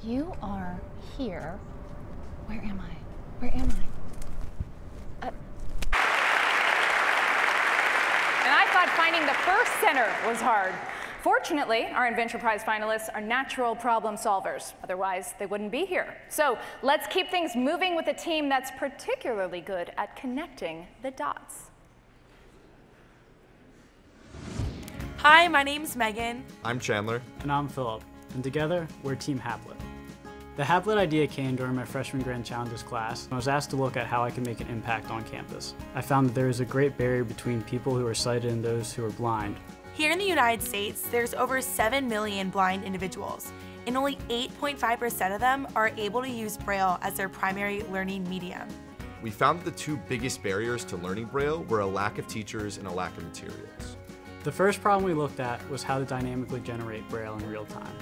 you are here. Where am I? Where am I? And I thought finding the first center was hard. Fortunately, our InVenture Prize finalists are natural problem solvers. Otherwise, they wouldn't be here. So let's keep things moving with a team that's particularly good at connecting the dots. Hi, my name's Megan. I'm Chandler. And I'm Philip. And together, we're Team Haplit. The Haplit idea came during my freshman Grand Challenges class, and I was asked to look at how I could make an impact on campus. I found that there is a great barrier between people who are sighted and those who are blind. Here in the United States, there's over 7 million blind individuals, and only 8.5% of them are able to use Braille as their primary learning medium. We found that the two biggest barriers to learning Braille were a lack of teachers and a lack of materials. The first problem we looked at was how to dynamically generate Braille in real time.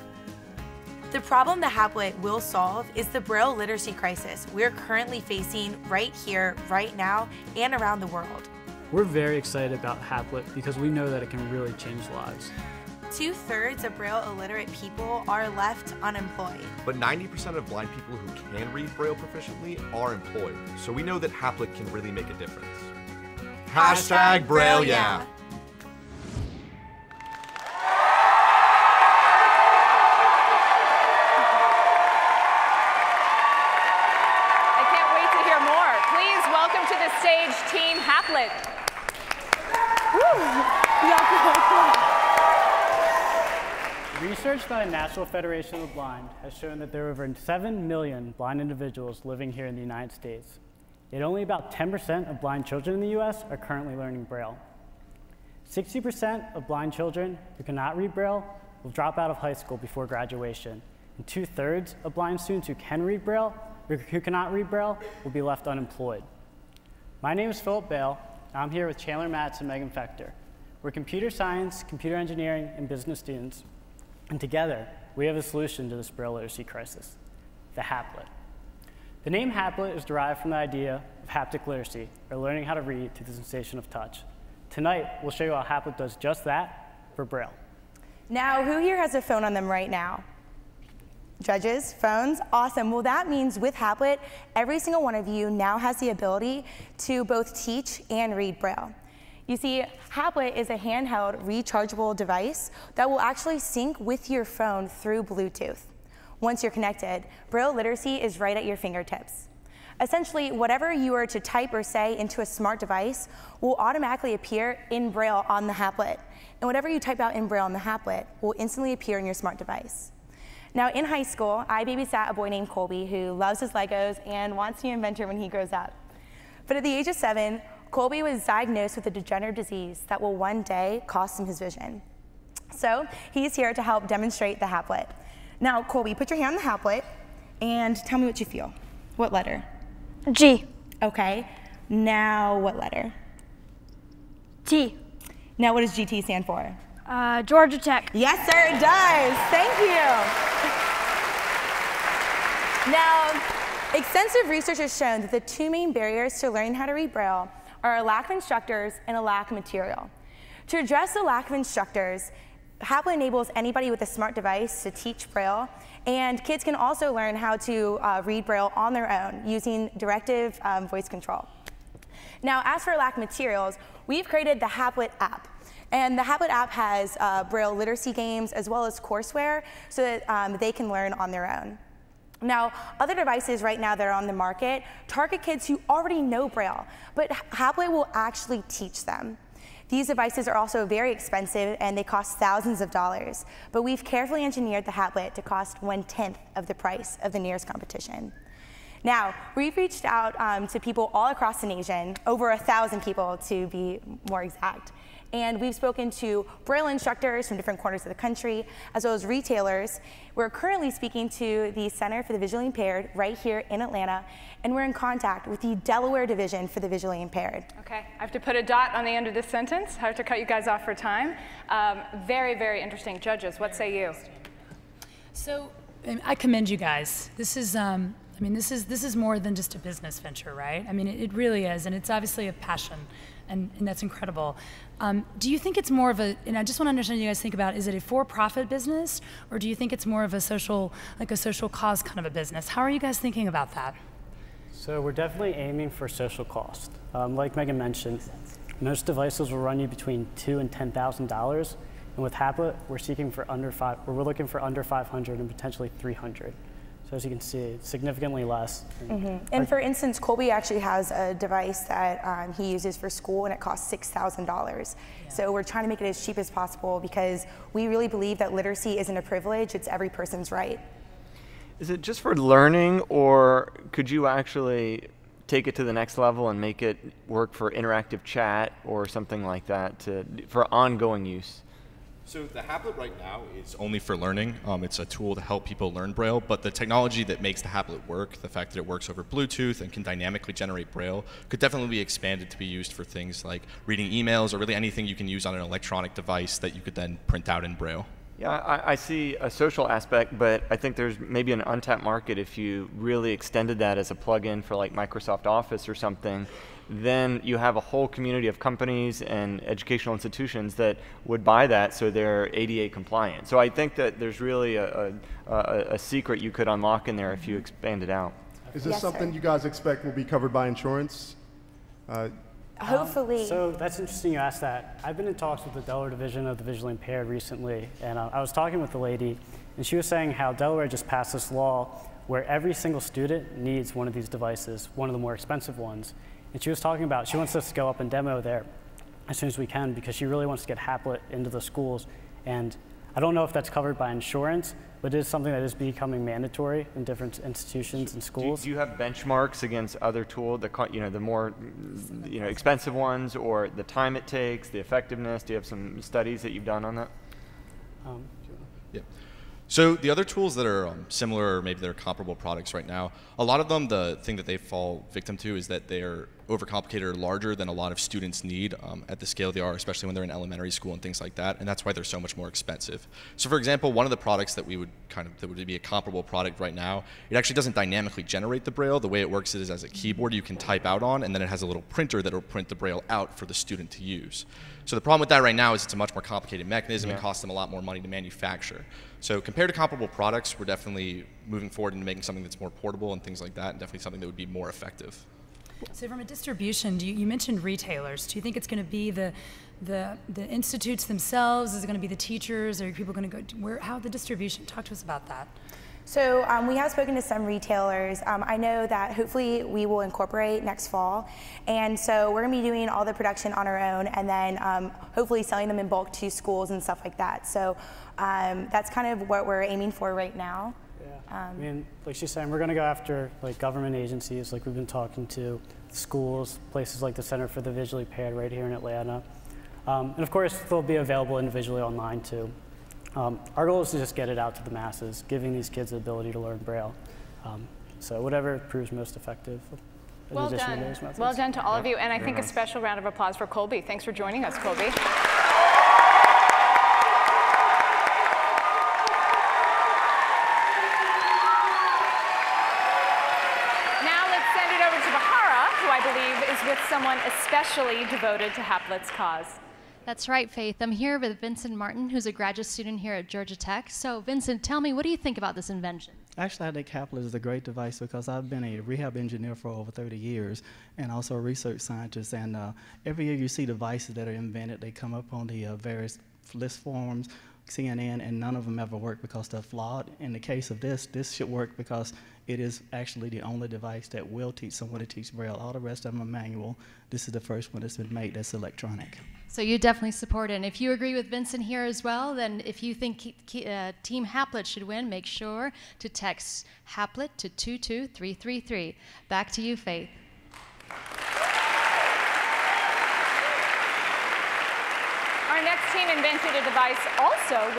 The problem the Haplit will solve is the Braille literacy crisis we're currently facing right here, right now, and around the world. We're very excited about Haplit because we know that it can really change lives. 2/3 of Braille illiterate people are left unemployed. But 90% of blind people who can read Braille proficiently are employed, so we know that Haplit can really make a difference. Hashtag Braille, yeah. To the stage, Team Haplit. Research by the National Federation of the Blind has shown that there are over 7 million blind individuals living here in the United States. Yet only about 10% of blind children in the US are currently learning Braille. 60% of blind children who cannot read Braille will drop out of high school before graduation. And 2/3 of blind students who can read Braille, or who cannot read Braille, will be left unemployed. My name is Philip Bale, and I'm here with Chandler Matz and Megan Fector. We're computer science, computer engineering, and business students, and together, we have a solution to this Braille literacy crisis, the Haplit. The name Haplit is derived from the idea of haptic literacy, or learning how to read through the sensation of touch. Tonight, we'll show you how Haplit does just that for Braille. Now, who here has a phone on them right now? Judges, phones, awesome. Well, that means with Haplit, every single one of you now has the ability to both teach and read Braille. You see, Haplit is a handheld, rechargeable device that will actually sync with your phone through Bluetooth. Once you're connected, Braille literacy is right at your fingertips. Essentially, whatever you are to type or say into a smart device will automatically appear in Braille on the Haplit. And whatever you type out in Braille on the Haplit will instantly appear in your smart device. Now, in high school, I babysat a boy named Colby who loves his Legos and wants to be an inventor when he grows up. But at the age of 7, Colby was diagnosed with a degenerative disease that will one day cost him his vision. So he's here to help demonstrate the Haplit. Now, Colby, put your hand on the Haplit and tell me what you feel. What letter? G. Okay. Now, what letter? T. Now, what does GT stand for? Georgia Tech. Yes, sir, it does. Thank you. Now, extensive research has shown that the two main barriers to learning how to read Braille are a lack of instructors and a lack of material. To address the lack of instructors, Haplit enables anybody with a smart device to teach Braille, and kids can also learn how to read Braille on their own using directive voice control. Now, as for lack of materials, we've created the Haplit app. And the Haplit app has Braille literacy games as well as courseware so that they can learn on their own. Now, other devices right now that are on the market target kids who already know Braille, but Haplit will actually teach them. These devices are also very expensive and they cost thousands of dollars, but we've carefully engineered the Haplit to cost 1/10 of the price of the nearest competition. Now, we've reached out to people all across the nation, over 1,000 people to be more exact. And we've spoken to Braille instructors from different corners of the country, as well as retailers. We're currently speaking to the Center for the Visually Impaired right here in Atlanta, and we're in contact with the Delaware Division for the Visually Impaired. Okay, I have to put a dot on the end of this sentence. I have to cut you guys off for time. Very, very interesting. Judges, what say you? So, I commend you guys. This is, this is more than just a business venture, right? I mean, it really is, and it's obviously a passion. and that's incredible. Do you think it's more of a, and I just want to understand you guys think about, is it a for-profit business, or do you think it's more of a social, like a social cause kind of a business? How are you guys thinking about that? So we're definitely aiming for social cost. Like Megan mentioned, most devices will run you between $2,000 and $10,000, and with Haplit, we're looking for under 500 and potentially 300. So as you can see, it's significantly less. And for instance, Colby actually has a device that he uses for school, and it costs $6,000. So we're trying to make it as cheap as possible because we really believe that literacy isn't a privilege, it's every person's right. Is it just for learning, or could you actually take it to the next level and make it work for interactive chat or something like that for ongoing use? So the Haplit right now is only for learning. It's a tool to help people learn Braille, but the technology that makes the Haplit work, the fact that it works over Bluetooth and can dynamically generate Braille, could definitely be expanded to be used for things like reading emails or really anything you can use on an electronic device that you could then print out in Braille. Yeah, I see a social aspect, but I think there's maybe an untapped market if you really extended that as a plug-in for like Microsoft Office or something. Then you have a whole community of companies and educational institutions that would buy that, so they're ADA compliant. So I think that there's really a secret you could unlock in there if you expand it out. Is this something you guys expect will be covered by insurance? Hopefully. So that's interesting you asked that. I've been in talks with the Delaware division of the visually impaired recently, and I was talking with the lady, and she was saying how Delaware just passed this law where every single student needs one of these devices, one of the more expensive ones. And she was talking about, she wants us to go up and demo there as soon as we can because she really wants to get Haplit into the schools. And I don't know if that's covered by insurance, but it is something that is becoming mandatory in different institutions and schools. Do you have benchmarks against other tools, the more expensive ones, or the time it takes, the effectiveness? Do you have some studies that you've done on that? Yeah. So the other tools that are similar, or maybe they're comparable products right now, a lot of them, the thing that they fall victim to is that they're overcomplicated or larger than a lot of students need at the scale they are, especially when they're in elementary school and things like that, and that's why they're so much more expensive. So for example, one of the products that that would be a comparable product right now, it actually doesn't dynamically generate the Braille. The way it works is as a keyboard you can type out on, and then it has a little printer that will print the Braille out for the student to use. So the problem with that right now is it's a much more complicated mechanism and costs them a lot more money to manufacture. So compared to comparable products, we're definitely moving forward into making something that's more portable and things like that, and definitely something that would be more effective. So from a distribution, you mentioned retailers. Do you think it's going to be the institutes themselves? Is it going to be the teachers? Are people going to go, how the distribution? Talk to us about that. So we have spoken to some retailers. I know that hopefully we will incorporate next fall. And so we're going to be doing all the production on our own and then hopefully selling them in bulk to schools and stuff like that. So that's kind of what we're aiming for right now. Yeah. I mean, like she's saying, we're going to go after like government agencies, like we've been talking to, schools, places like the Center for the Visually Impaired right here in Atlanta. And of course, they'll be available individually online too. Our goal is to just get it out to the masses, giving these kids the ability to learn Braille. So whatever proves most effective. Well done. Well done to all of you. And I think a special round of applause for Colby. Thanks for joining us, Colby. Now let's send it over to Bahara, who I believe is with someone especially devoted to Haplit's cause. That's right, Faith. I'm here with Vincent Martin, who's a graduate student here at Georgia Tech. So, Vincent, tell me, what do you think about this invention? Actually, I think Haplit is a great device because I've been a rehab engineer for over 30 years and also a research scientist. And every year you see devices that are invented. They come up on the various list forms, CNN, and none of them ever work because they're flawed. In the case of this should work because it is actually the only device that will teach someone to teach Braille. All the rest of them are manual. This is the first one that's been made that's electronic. So you definitely support it. And if you agree with Vincent here as well, then if you think Team Haplit should win, make sure to text Haplit to 22333. Back to you, Faith. Our next team invented a device also